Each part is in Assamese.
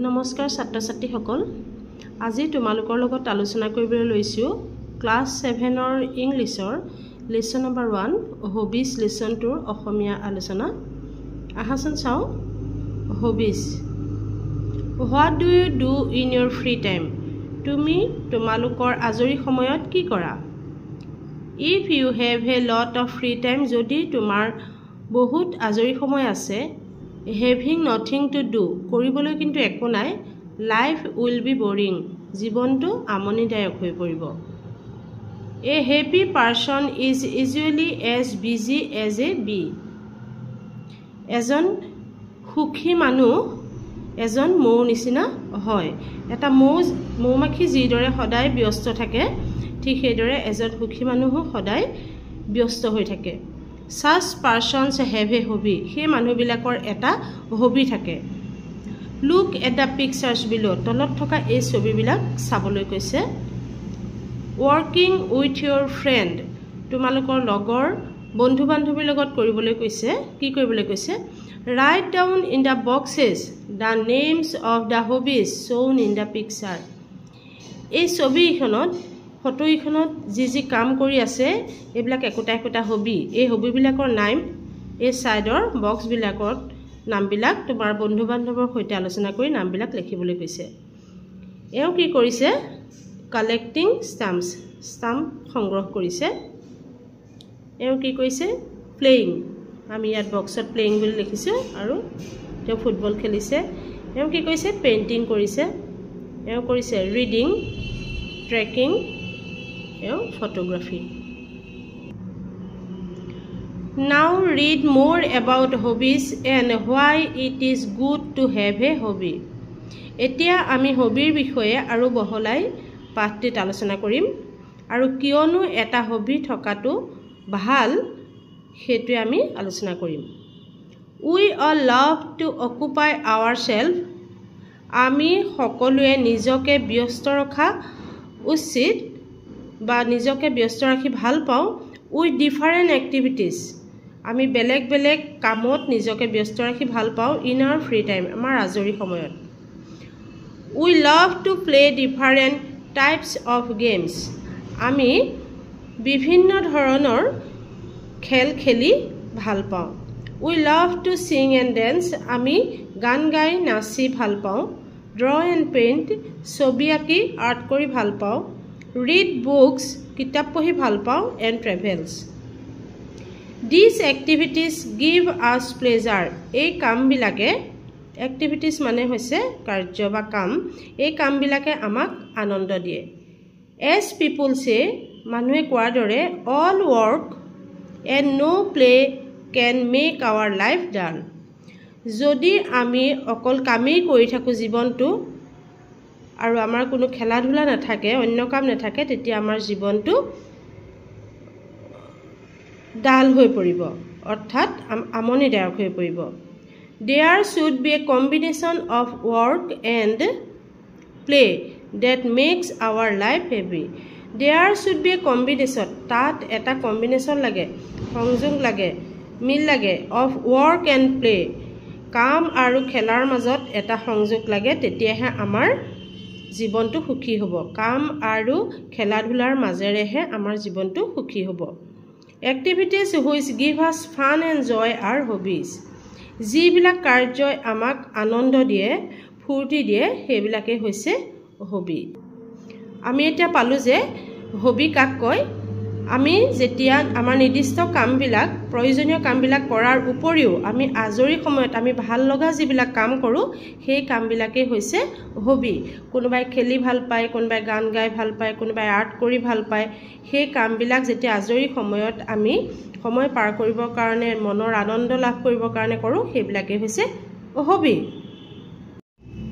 নমস্কাৰ ছাত্ৰ ছাত্ৰীসকল আজি তোমালোকৰ লগত আলোচনা কৰিবলৈ লৈছো ক্লাছ 7 ৰ ইংলিছৰ লেসন নম্বৰ 1 হবিজ লেসন 2 অসমীয়া আলোচনা আহাচন চাও hobbies What do you do in your free time তুমি তোমালোকৰ আজৰি সময়ত কি কৰা If you have a lot of free time যদি তোমাৰ বহুত আজৰি সময় আছে Having nothing to do কৰিবলৈ কিন্তু একো নাই life will be boring জীৱনটো আমনিদায়ক হৈ পৰিব A happy person is usually as busy as a bee এজন সুখী মানুহ এজন মৌ নিচিনা হয় এটা মৌমাখি যিদৰে সদায় ব্যস্ত থাকে ঠিক সেইদৰে এজন সুখী মানুহ সদায় ব্যস্ত হৈ থাকে Such persons have a hobby সেই মানুহবিলাকৰ এটা হবি থাকে Look at the pictures below তলত থকা এই ছবিবিলাক চাবলৈ কৈছে Working with your friend তোমালোকৰ লগৰ বন্ধু বান্ধৱীৰ লগত কৰিবলৈ কৈছে কি কৰিবলৈ কৈছে Write down in the boxes the names of the hobbies shown in the picture এই ছবিখনত ফটো ইখনত যি কাম কৰি আছে এবিলাক একোটা একোটা হবি এই হবি বিলাকৰ নাম এই সাইডৰ বক্স বিলাকৰ নামবিলাক তোমাৰ বন্ধু বান্ধৱৰ সৈতে আলোচনা কৰি নামবিলাক লিখিবলৈ কৈছে এও কি কৰিছে কালেক্টিং ষ্টাম্প সংগ্ৰহ কৰিছে এও কি কৈছে প্লেইং আমি ইয়াত বক্সত প্লেইং বুলি লিখিছো আৰু তেওঁ ফুটবল খেলিছে এও কি কৈছে পেইন্টিং কৰিছে এও কৰিছে reading trekking photography Now read more about hobbies and why it is good to have a hobby এতিয়া আমি হবিৰ বিষয়ে আৰু বহলাই পাঠটিত আলোচনা কৰিম আৰু কিয়নো এটা হবি থকাটো ভাল হেতু আমি আলোচনা কৰিম We all love to occupy ourselves আমি সকলোৱে নিজকে ব্যস্ত ৰখা উচিত বা নিজকে ব্যস্ত ৰাখি ভাল পাওঁ উই ডিফাৰেন্ট এক্টিভিটিজ আমি বেলেগ বেলেগ কামত নিজকে ব্যস্ত ৰাখি ভাল পাওঁ ইন আৱাৰ ফ্ৰী টাইম আমাৰ আজৰি সময়ত we love to play different types of games আমি বিভিন্ন ধৰণৰ খেল খেলি ভাল পাওঁ we love to sing and dance আমি গান গাই নাচি ভাল পাওঁ ড্ৰ এণ্ড পেইণ্ট ছবি আঁকি আৰ্ট কৰি ভাল পাওঁ Read books, কিতাপ পঢ়ি ভাল পাওঁ and travels. These activities give us pleasure. এই কামবিলাকে activities মানে হৈছে কাৰ্য বা কাম এই কামবিলাকে আমাক আনন্দ দিয়ে As people say মানুহে কোৱাৰ দৰে all work and no play can make our life dull. যদি আমি অকল কামেই কৰি থাকো জীৱনটো আৰু আমাৰ কোনো খেলা ধুলা নাথাকে অন্য কাম নাথাকে তেতিয়া আমাৰ জীৱনটো ডাল হৈ পৰিব অৰ্থাৎ আমনিদায়ক হৈ পৰিব There should be a combination of work and play that makes our life happy There should be a combination তাত এটা কম্বিনেশন লাগে সংযোগ লাগে মিল লাগে of work and play কাম আৰু খেলাৰ মাজত এটা সংযোগ লাগে তেতিয়াহে আমাৰ জীৱনটো সুখী হ'ব কাম আৰু খেলা ধুলাৰ মাজেৰেহে আমাৰ জীৱনটো সুখী হ'ব Activities which give us fun and joy are hobbies যিবিলাক কাৰ্যই আমাক আনন্দ দিয়ে ফূৰ্তি দিয়ে সেইবিলাকে হৈছে হবি আমি এতিয়া পালো যে হবি কাক কয় আমি যেতিয়া আমাৰ নিৰ্দিষ্ট কামবিলাক প্ৰয়োজনীয় কামবিলাক কৰাৰ উপৰিও আমি আজৰি সময়ত আমি ভাল লগা যিবিলাক কাম কৰো সেই কামবিলাকে হৈছে হবি কোনোবাই খেলি ভাল পায় কোনোবাই গান গাই ভাল পায় কোনোবাই আৰ্ট কৰি ভাল পায় সেই কামবিলাক যেতিয়া আজৰি সময়ত আমি সময় পাৰ কৰিবৰ কাৰণে মনৰ আনন্দ লাভ কৰিবৰ কাৰণে কৰো সেইবিলাকে হৈছে hobby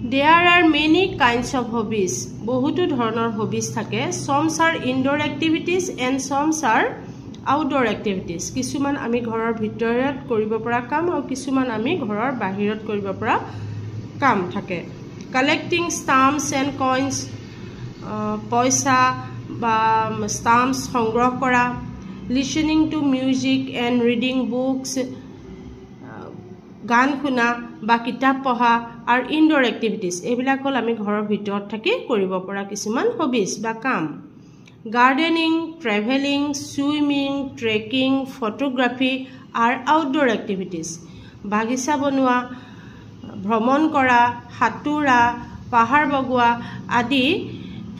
There are many kinds of hobbies. বহুতো ধৰণৰ hobbies থাকে. Some are indoor activities and some are outdoor activities. কিছুমান আমি ঘৰৰ ভিতৰত কৰিব পৰা কাম আৰু কিছুমান আমি ঘৰৰ বাহিৰত কৰিব পৰা কাম থাকে. Collecting stamps and coins, পইচা বা stamps সংগ্ৰহ কৰা, listening to music and reading books, গান শুনা বা কিতাপ পঢ়া আৰু ইনডোৰ এক্টিভিটিজ এইবিলাক হ'ল আমি ঘৰৰ ভিতৰত থাকি কৰিব পৰা কিছুমান হবিজ বা কাম gardening traveling swimming trekking photography আৰু আউটডোৰ এক্টিভিটিজ বাগিচা বনোৱা ভ্ৰমণ কৰা সাঁতোৰা পাহাৰ বগোৱা আদি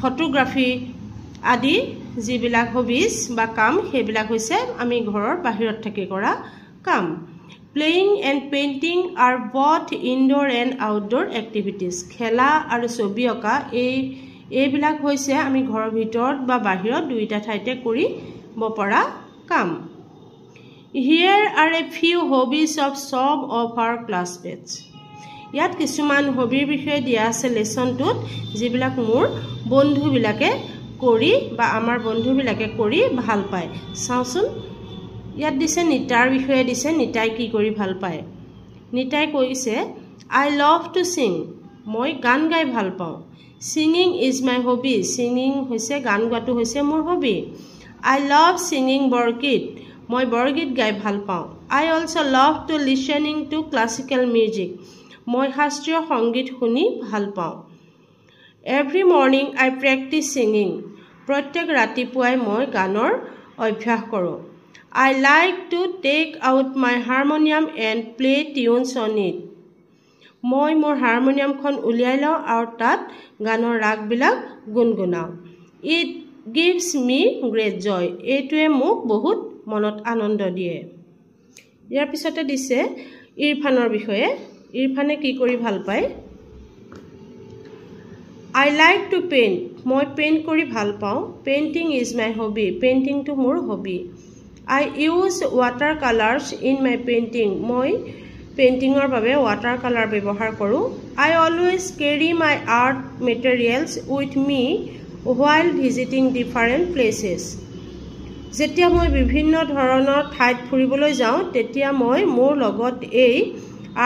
ফটোগ্ৰাফি আদি যিবিলাক হবিজ বা কাম সেইবিলাক হৈছে আমি ঘৰৰ বাহিৰত থাকি কৰা কাম playing and painting R both indoor and outdoor activities খেলা আৰু ছবি অঁকা এইবিলাক হৈছে আমি ঘৰৰ ভিতৰত বা বাহিৰত দুইটা ঠাইতে কৰিব পৰা কাম here are a few hobbies of some of our classmates ইয়াত কিছুমান হবিৰ বিষয়ে দিয়া আছে লেছনটোত যিবিলাক মোৰ বন্ধুবিলাকে কৰি বা আমাৰ বন্ধুবিলাকে কৰি ভাল পায় চাওঁচোন ইয়াত দিছে নিতাৰ বিষয়ে দিছে নিতাই কি কৰি ভাল পায় নিতাই কৈছে আই লাভ টু সিং মই গান গাই ভাল পাওঁ singing is my hobby singing হৈছে গান গোৱাটো হৈছে মোৰ হবি আই লাভ সিংগিং বৰগীত মই বৰগীত গাই ভাল পাওঁ I also' love to listening to classical music মই শাস্ত্ৰীয় সংগীত শুনি ভাল পাওঁ every morning I practice singing প্ৰত্যেক ৰাতিপুৱাই মই গানৰ অভ্যাস কৰোঁ I like to take out my harmonium and play tunes on it. মই মোৰ হাৰমনিয়ামখন উলিয়াই লওঁ আৰু তাত গানৰ ৰাগবিলাক গুণগুণাওঁ It gives me great joy. এইটোৱে মোক বহুত মনত আনন্দ দিয়ে ইয়াৰ পিছতে দিছে ইৰফানৰ বিষয়ে ইৰফানে কি কৰি ভাল পায় I like to paint. মই পেইণ্ট কৰি ভাল পাওঁ পেইণ্টিং ইজ মাই হবি পেইণ্টিংটো মোৰ hobby I use watercolors in my painting. মই পেইণ্টিঙৰ বাবে water color ব্যৱহাৰ কৰোঁ I always carry my art materials with me while visiting different places. যেতিয়া মই বিভিন্ন ধৰণৰ ঠাইত ফুৰিবলৈ যাওঁ তেতিয়া মই মোৰ লগত এই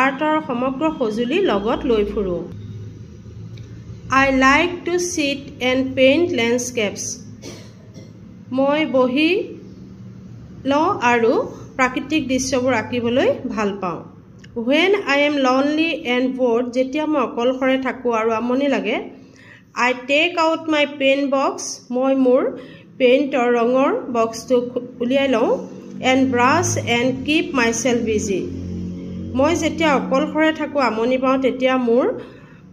আৰ্টৰ সমগ্ৰ সঁজুলি লগত লৈ ফুৰোঁ I like to sit and paint landscapes. মই বহি লওঁ আৰু প্ৰাকৃতিক দৃশ্যবোৰ আঁকিবলৈ ভাল পাওঁ When I am lonely and bored যেতিয়া মই অকলশৰে থাকোঁ আৰু আমনি লাগে I take out my paint box মই মোৰ পেইণ্টৰ ৰঙৰ বক্সটো উলিয়াই লওঁ and brush and keep myself busy মই যেতিয়া অকলশৰে থাকোঁ আমনি পাওঁ তেতিয়া মোৰ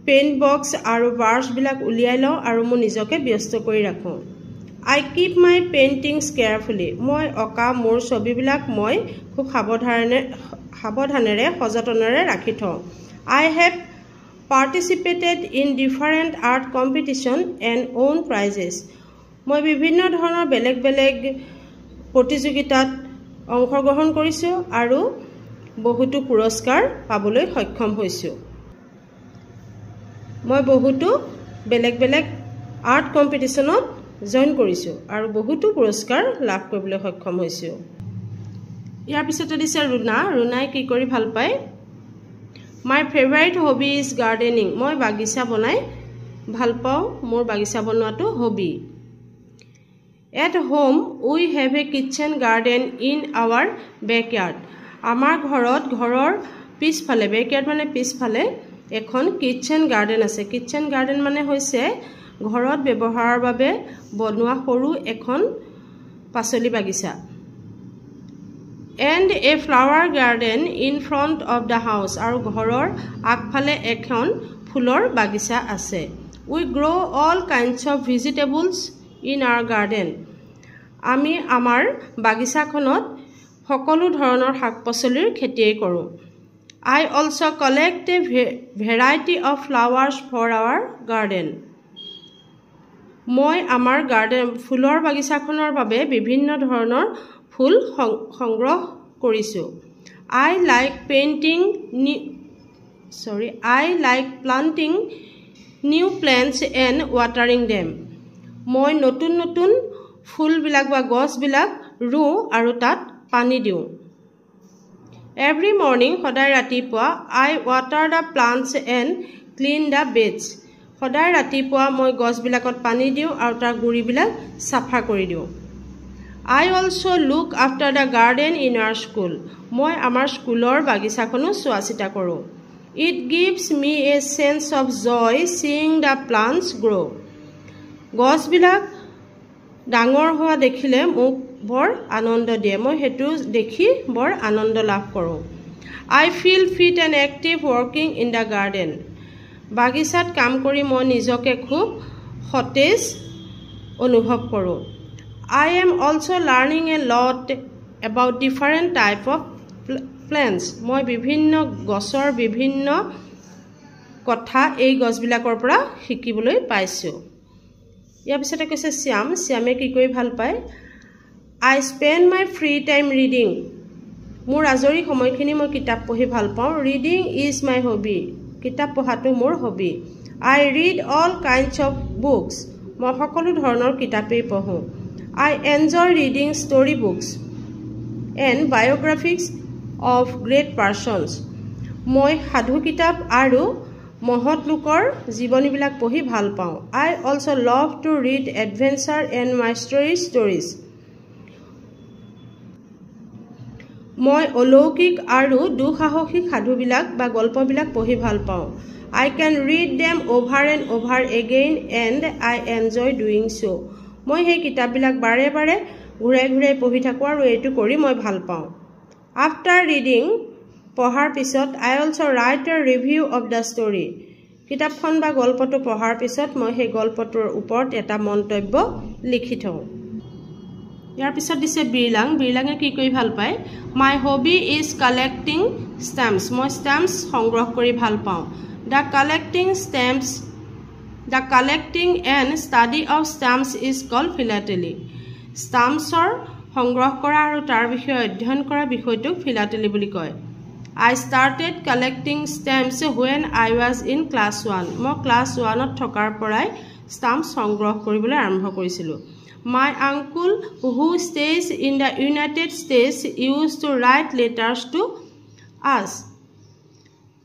পেইণ্ট বক্স আৰু ব্ৰাছবিলাক উলিয়াই লওঁ আৰু মই নিজকে ব্যস্ত কৰি ৰাখোঁ I keep my paintings carefully. মই অকা মোৰ ছবিবিলাক মই খুব সাৱধানেৰে সযতনেৰে ৰাখি থওঁ I have participated in different art competition and won prizes. মই বিভিন্ন ধৰণৰ বেলেগ বেলেগ প্ৰতিযোগিতাত অংশগ্ৰহণ কৰিছোঁ আৰু বহুতো পুৰস্কাৰ পাবলৈ সক্ষম হৈছোঁ মই বহুতো বেলেগ বেলেগ আৰ্ট কম্পিটিশ্যনত জয়েন কৰিছোঁ আৰু বহুতো পুৰস্কাৰ লাভ কৰিবলৈ সক্ষম হৈছোঁ ইয়াৰ পিছতে দিছে ৰুণাই কি কৰি ভাল পায় my favourite hobby is gardening মই বাগিচা বনাই ভাল পাওঁ মোৰ বাগিচা বনোৱাটো hobby at home we have a kitchen garden in our backyard আমাৰ ঘৰৰ পিছফালে বেকয়াৰ্ড মানে পিছফালে এখন কিটচেন গাৰ্ডেন আছে কিটচেন গাৰ্ডেন মানে হৈছে ঘৰত ব্যৱহাৰৰ বাবে বনোৱা সৰু এখন পাচলি বাগিচা and a flower garden in front of the house আৰু ঘৰৰ আগফালে এখন ফুলৰ বাগিচা আছে we grow all kinds of vegetables in our garden আমি আমাৰ বাগিচাখনত সকলো ধৰণৰ শাক-পাচলিৰ খেতি কৰোঁ I also collect a variety of flowers for our garden মই আমাৰ গাৰ্ডেন ফুলৰ বাগিচাখনৰ বাবে বিভিন্ন ধৰণৰ ফুল সংগ্ৰহ কৰিছোঁ I like planting new plants and watering them মই নতুন ফুলবিলাক বা গছবিলাক ৰুওঁ আৰু তাত পানী দিওঁ Every morning সদায় ৰাতিপুৱা I water the plants and clean the beds সদায় ৰাতিপুৱা মই গছবিলাকত পানী দিওঁ আৰু তাৰ গুৰিবিলাক সাফা কৰি দিওঁ I also look after the garden in our school. মই আমাৰ স্কুলৰ বাগিচাখনো চোৱা চিতা কৰোঁ. It gives me a sense of joy seeing the plants grow. গছবিলাক ডাঙৰ হোৱা দেখিলে মোক বৰ আনন্দ দিয়ে. মই হেতু দেখি বৰ আনন্দ লাভ কৰোঁ. I feel fit and active working in the garden. বাগিচাত কাম কৰি মই নিজকে খুব সতেজ অনুভৱ কৰোঁ. I am also learning a lot about different type of plants. মই বিভিন্ন গছৰ বিভিন্ন কথা এই গছবিলাকৰ পৰা শিকিবলৈ পাইছোঁ. ইয়াৰ পিছতে কৈছে শ্যামে কি কৰি ভাল পায়? I spend my free time reading. মোৰ আজৰি সময়খিনি মই কিতাপ পঢ়ি ভাল পাওঁ. Reading is my hobby. কিতাপ পঢ়াটো মোৰ hobby. I read all kinds of books. মই সকলো ধৰণৰ কিতাপেই পঢ়োঁ. I enjoy reading story books and biographies of great persons. মই সাধু কিতাপ আৰু মহৎ লোকৰ জীৱনীবিলাক পঢ়ি ভাল পাওঁ. I also love to read adventure and mystery stories. মই অলৌকিক আৰু দুঃসাহসিক সাধুবিলাক বা গল্পবিলাক পঢ়ি ভাল পাওঁ. I can read them over and over again and I enjoy doing so. মই সেই কিতাপবিলাক বাৰে বাৰে ঘূৰাই পঢ়ি থাকোঁ আৰু এইটো কৰি মই ভাল পাওঁ. After reading, পঢ়াৰ পিছত I also write a review of the story. কিতাপখন বা গল্পটো পঢ়াৰ পিছত মই সেই গল্পটোৰ ওপৰত এটা মন্তব্য লিখি থওঁ. ইয়াৰ পিছত দিছে বিৰলাঙে কি কৰি ভাল পায়? My hobby is collecting stamps. মই stamps সংগ্ৰহ কৰি ভাল পাওঁ. The collecting and study of stamps is called philately. Stampsৰ সংগ্ৰহ কৰা আৰু তাৰ বিষয়ে অধ্যয়ন কৰা বিষয়টোক philately বুলি কয়. I started collecting stamps when I was in class 1. মই class 1ত থকাৰ পৰাই stamps সংগ্ৰহ কৰিবলৈ আৰম্ভ কৰিছিলোঁ. My uncle who stays in the United States used to write letters to us.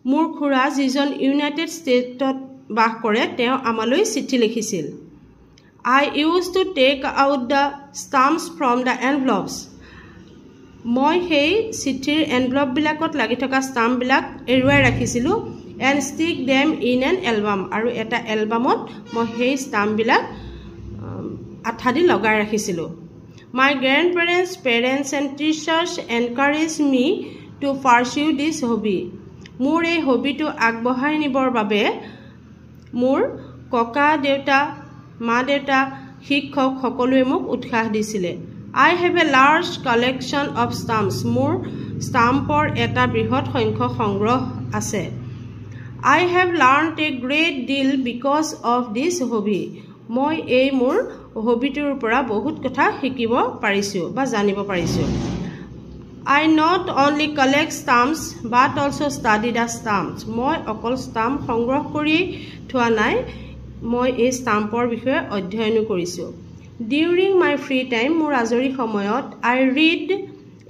মোৰ খুৰা যিজন ইউনাইটেড ষ্টেটত বাস কৰে তেওঁ আমালৈ চিঠি লিখিছিল. I used to take out the stamps from the envelopes. মই সেই চিঠিৰ এনভেলপবিলাকত লাগি থকা ষ্টাম্পবিলাক এৰুৱাই ৰাখিছিলোঁ and stick them in an album. আৰু এটা এলবামত মই সেই ষ্টাম্পবিলাক আঠা দি লগাই ৰাখিছিলোঁ. My grandparents, parents and teachers encouraged me to pursue this hobby. মোৰ এই হবিটো আগবঢ়াই নিবৰ বাবে মোৰ ককা দেউতা মা দেউতা শিক্ষক সকলোৱে মোক উৎসাহ দিছিলে. I have a large collection of stamps. মোৰ ষ্টাম্পৰ এটা বৃহৎ সংখ্যক সংগ্ৰহ আছে. I have learned a great deal because of this hobby. মই এই মোৰ হবিটোৰ পৰা বহুত কথা শিকিব পাৰিছোঁ বা জানিব পাৰিছোঁ. I not only collect stamps but also study the stamps. মই অকল ষ্টাম্প সংগ্ৰহ কৰি থোৱা নাই, মই এই ষ্টাম্পৰ বিষয়ে অধ্যয়নো কৰিছোঁ. During my free time, মোৰ আজৰি সময়ত I read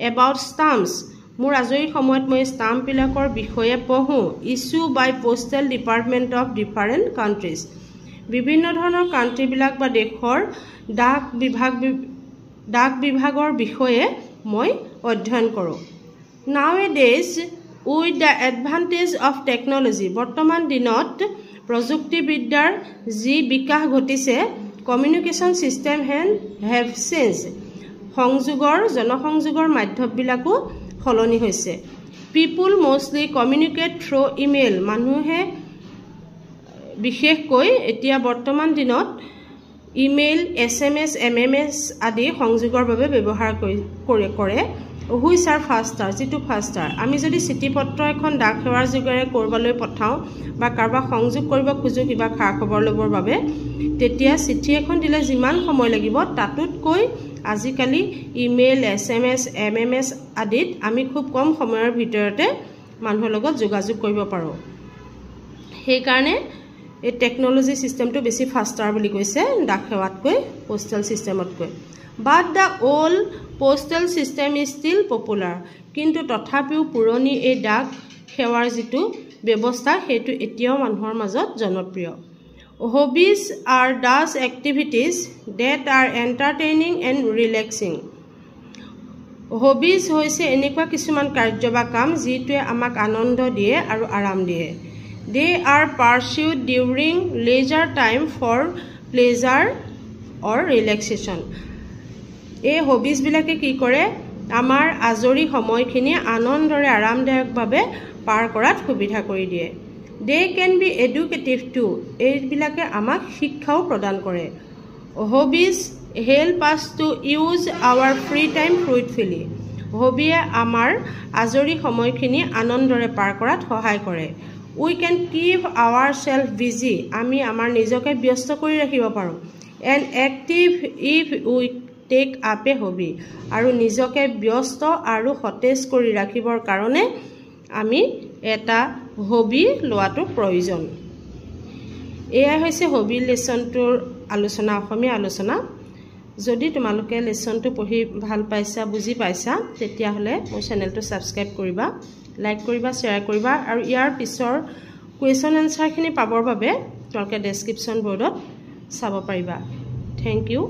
about stamps. মোৰ আজৰি সময়ত মই ষ্টাম্পবিলাকৰ বিষয়ে পঢ়োঁ. Issue by Postal Department of different countries. বিভিন্ন ধৰণৰ কাণ্ট্ৰিবিলাক বা দেশৰ ডাক বিভাগৰ বিষয়ে মই অধ্যয়ন কৰোঁ. Nowadays, with the advantage of technology, বৰ্তমান দিনত প্ৰযুক্তিবিদ্যাৰ যি বিকাশ ঘটিছে, communication system have changed. জনসংযোগৰ মাধ্যমবিলাকো সলনি হৈছে. People mostly communicate through email. মানুহে বিশেষকৈ এতিয়া বৰ্তমান দিনত ইমেইল, SMS, MMS আদি সংযোগৰ বাবে ব্যৱহাৰ কৰে. হুইচ আৰ ফাষ্টাৰ, যিটো ফাষ্টাৰ. আমি যদি চিঠি পত্ৰ এখন ডাক সেৱাৰ যোগেৰে ক'ৰবালৈ পঠাওঁ বা কাৰোবাক সংযোগ কৰিব খোজোঁ কিবা খা খবৰ ল'বৰ বাবে, তেতিয়া চিঠি এখন দিলে যিমান সময় লাগিব তাতোতকৈ আজিকালি ইমেইল, SMS, MMS আদিত আমি খুব কম সময়ৰ ভিতৰতে মানুহৰ লগত যোগাযোগ কৰিব পাৰোঁ. সেইকাৰণে এই টেকন'লজি ছিষ্টেমটো বেছি ফাষ্টাৰ বুলি কৈছে ডাক সেৱাতকৈ, postal ছিষ্টেমতকৈ. But the old postal system is still popular. কিন্তু তথাপিও পুৰণি এই ডাক সেৱাৰ যিটো ব্যৱস্থা সেইটো এতিয়াও মানুহৰ মাজত জনপ্ৰিয়. Hobbies are those activities that are entertaining and relaxing. Hobbies হৈছে এনেকুৱা কিছুমান কাৰ্য বা কাম যিটোৱে আমাক আনন্দ দিয়ে আৰু আৰাম দিয়ে they are pursued during leisure time for pleasure or relaxation এই হবিজবিলাকে কি কৰে আমাৰ আজৰি সময়খিনি আনন্দৰে আৰামদায়কভাৱে পাৰ কৰাত সুবিধা কৰি দিয়ে they can be educative to এইবিলাকে আমাক শিক্ষাও প্ৰদান কৰে hobbies help us to use our free time fruitfully হবিয়ে আমাৰ আজৰি সময়খিনি আনন্দৰে পাৰ কৰাত সহায় কৰে we can keep our self busy আমি আমাৰ নিজকে ব্যস্ত কৰি ৰাখিব পাৰোঁ and active if we take up a hobby আৰু নিজকে ব্যস্ত আৰু সতেজ কৰি ৰাখিবৰ কাৰণে আমি এটা হবি লোৱাটো প্ৰয়োজন এয়াই হৈছে হবি লেসনটোৰ আলোচনা অসমীয়া আলোচনা যদি তোমালোকে লেসনটো পঢ়ি ভাল পাইছা বুজি পাইছা তেতিয়াহ'লে মোৰ চেনেলটো সাবস্ক্ৰাইব কৰিবা লাইক কৰিবা শ্বেয়াৰ কৰিবা আৰু ইয়াৰ পিছৰ কুৱেশ্যন এনসাৰখিনি পাবৰ বাবে তোমালোকে ডেছক্ৰিপশ্যন বৰ্ডত চাব পাৰিবা থ্যাংক ইউ